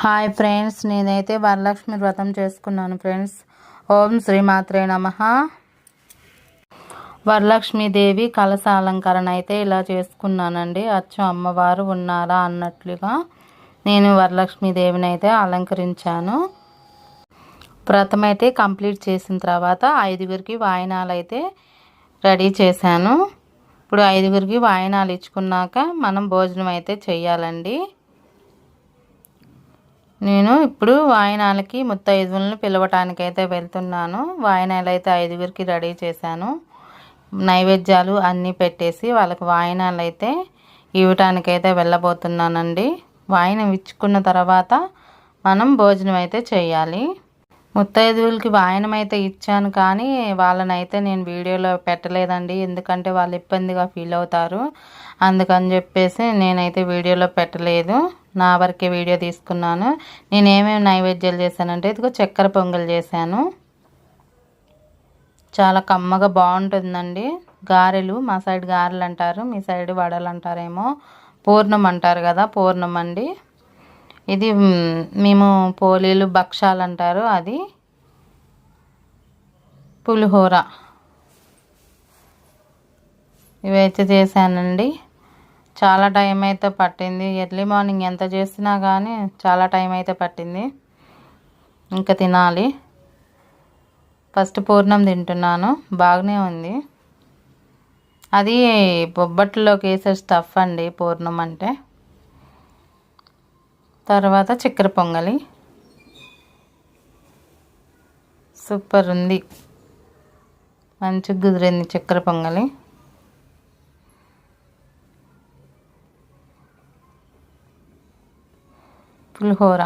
Hi friends, నేనైతే వరలక్ష్మి వ్రతం చేసుకున్నాను ఫ్రెండ్స్. ఓం శ్రీమాత్రే నమః. వరలక్ష్మీదేవి కలశ అలంకరణ అయితే ఇలా చేసుకున్నానండి. అచ్చు అమ్మవారు ఉన్నారా అన్నట్లుగా నేను వరలక్ష్మీదేవిని అయితే అలంకరించాను. వ్రతం అయితే కంప్లీట్ చేసిన తర్వాత 5గురికి వాయినాలు అయితే రెడీ చేశాను. ఇప్పుడు 5గురికి వాయినాలు ఇచ్చుకున్నాక మనం భోజనం అయితే చెయ్యాలండి. నేను ఇప్పుడు వాయినాలకి ముత్తైదువులను పిలవటానికైతే వెళ్తున్నాను. వాయినాలు అయితే 5గురికి రెడీ చేశాను. నైవేద్యాలు అన్నీ పెట్టేసి వాళ్ళకి వాయినాలు అయితే ఇవ్వటానికైతే వెళ్ళబోతున్నానండి. వాయినం ఇచ్చుకున్న తర్వాత మనం భోజనం అయితే చేయాలి. ముత్తైదువులకి వాయినం అయితే ఇచ్చాను, కానీ వాళ్ళనైతే నేను వీడియోలో పెట్టలేదండి. ఎందుకంటే వాళ్ళు ఇబ్బందిగా ఫీల్ అవుతారు. అందుకని చెప్పేసి నేనైతే వీడియోలో పెట్టలేదు. నా వరకే వీడియో తీసుకున్నాను. నేను ఏమేమి నైవేద్యాలు చేశానంటే ఇదిగో చక్కెర పొంగల్ చేశాను. చాలా కమ్మగా బాగుంటుందండి. గారెలు, మా సైడ్ గారెలు అంటారు, మీ సైడ్ వడలు అంటారేమో. పూర్ణం అంటారు కదా, పూర్ణం అండి. ఇది మేము పోలీలు భక్షాలు అంటారు, అది పులిహోర. ఇవైతే చేశానండి. చాలా టైం అయితే పట్టింది. ఎర్లీ మార్నింగ్ ఎంత చేసినా కానీ చాలా టైం అయితే పట్టింది. ఇంకా తినాలి. ఫస్ట్ పూర్ణం తింటున్నాను, బాగానే ఉంది. అది బొబ్బట్లోకి వేసే స్టఫ్ అండి పూర్ణం అంటే. తర్వాత చక్కెర పొంగలి సూపర్ ఉంది, మంచిగా కుదిరింది చక్కెర పొంగలి. పులిహోర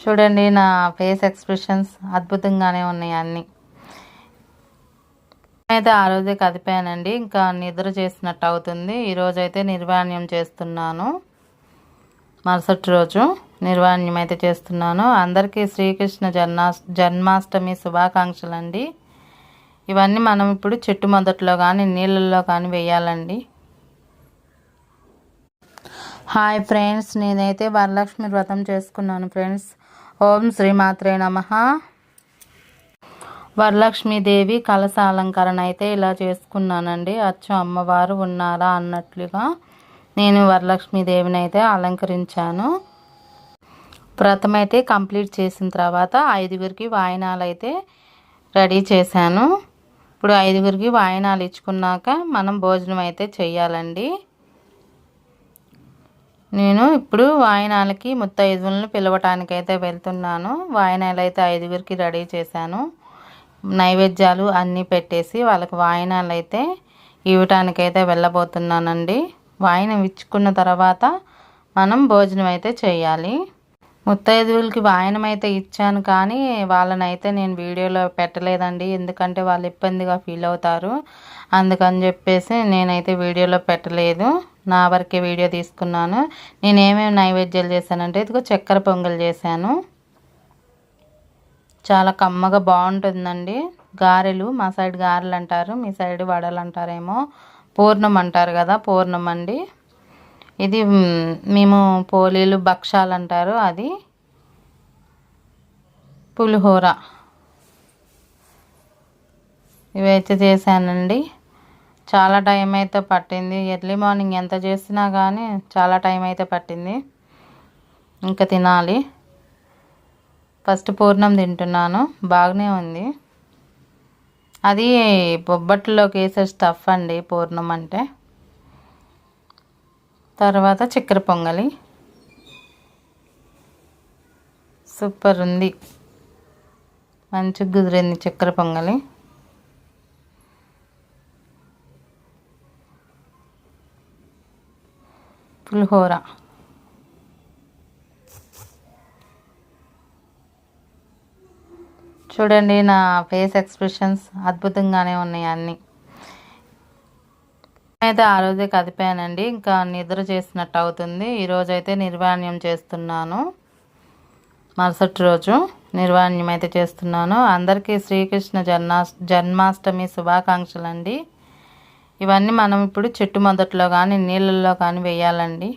చూడండి, నా ఫేస్ ఎక్స్ప్రెషన్స్ అద్భుతంగానే ఉన్నాయి అన్నీ. అయితే ఆ రోజే కదిపానండి, ఇంకా నిద్ర చేసినట్టు అవుతుంది. ఈరోజు అయితే నిర్వాణ్యం చేస్తున్నాను. మరుసటి రోజు నిర్వాణ్యం అయితే చేస్తున్నాను. అందరికీ శ్రీకృష్ణ జన్మాష్టమి శుభాకాంక్షలు అండి. ఇవన్నీ మనం ఇప్పుడు చెట్టు మొదట్లో కానీ నీళ్ళల్లో కానీ వేయాలండి. హాయ్ ఫ్రెండ్స్, నేనైతే వరలక్ష్మి వ్రతం చేసుకున్నాను ఫ్రెండ్స్. ఓం శ్రీమాత్రే నమః. వరలక్ష్మీదేవి కలశ అలంకరణ అయితే ఇలా చేసుకున్నానండి. అచ్చు అమ్మవారు ఉన్నారా అన్నట్లుగా నేను వరలక్ష్మీదేవిని అయితే అలంకరించాను. వ్రతం అయితే కంప్లీట్ చేసిన తర్వాత 5గురికి వాయినాలు అయితే రెడీ చేశాను. ఇప్పుడు 5గురికి వాయినాలు ఇచ్చుకున్నాక మనం భోజనం అయితే చెయ్యాలండి. నేను ఇప్పుడు వాయినాలకి ముత్తైదువులను పిలవటానికైతే వెళ్తున్నాను. వాయినాలు అయితే 5గురికి రెడీ చేశాను. నైవేద్యాలు అన్నీ పెట్టేసి వాళ్ళకి వాయినాలు అయితే ఇవ్వటానికైతే వెళ్ళబోతున్నానండి. వాయినం ఇచ్చుకున్న తర్వాత మనం భోజనం అయితే చేయాలి. ముత్తైదువులకి వాయినం అయితే ఇచ్చాను, కానీ వాళ్ళనైతే నేను వీడియోలో పెట్టలేదండి. ఎందుకంటే వాళ్ళు ఇబ్బందిగా ఫీల్ అవుతారు. అందుకని చెప్పేసి నేనైతే వీడియోలో పెట్టలేదు. నా వరకే వీడియో తీసుకున్నాను. నేను ఏమేమి నైవేద్యాలు చేశానంటే ఇదిగో చక్కెర పొంగల్ చేశాను. చాలా కమ్మగా బాగుంటుందండి. గారెలు, మా సైడ్ గారెలు అంటారు, మీ సైడ్ వడలు అంటారేమో. పూర్ణం అంటారు కదా, పూర్ణం అండి. ఇది మేము పోలీలు భక్షాలు అంటారు, అది పులిహోర. ఇవైతే చేశానండి. చాలా టైం అయితే పట్టింది. ఎర్లీ మార్నింగ్ ఎంత చేసినా కానీ చాలా టైం అయితే పట్టింది. ఇంకా తినాలి. ఫస్ట్ పూర్ణం తింటున్నాను, బాగానే ఉంది. అది బొబ్బట్లోకి వేసే స్టఫ్ అండి పూర్ణం అంటే. తర్వాత చక్కెర పొంగలి సూపర్ ఉంది, మంచిగా కుదిరింది చక్కెర పొంగలి. పులిహోర చూడండి, నా ఫేస్ ఎక్స్ప్రెషన్స్ అద్భుతంగానే ఉన్నాయి అన్నీ. అయితే ఆ రోజే కదిపానండి, ఇంకా నిద్ర చేసినట్టు అవుతుంది. ఈరోజు అయితే నిర్వాణ్యం చేస్తున్నాను. మరుసటి రోజు నిర్వాణ్యం అయితే చేస్తున్నాను. అందరికీ శ్రీకృష్ణ జన్మాష్టమి శుభాకాంక్షలు అండి. ఇవన్నీ మనం ఇప్పుడు చెట్టు మొదట్లో కానీ నీళ్ళల్లో కానీ వేయాలండి.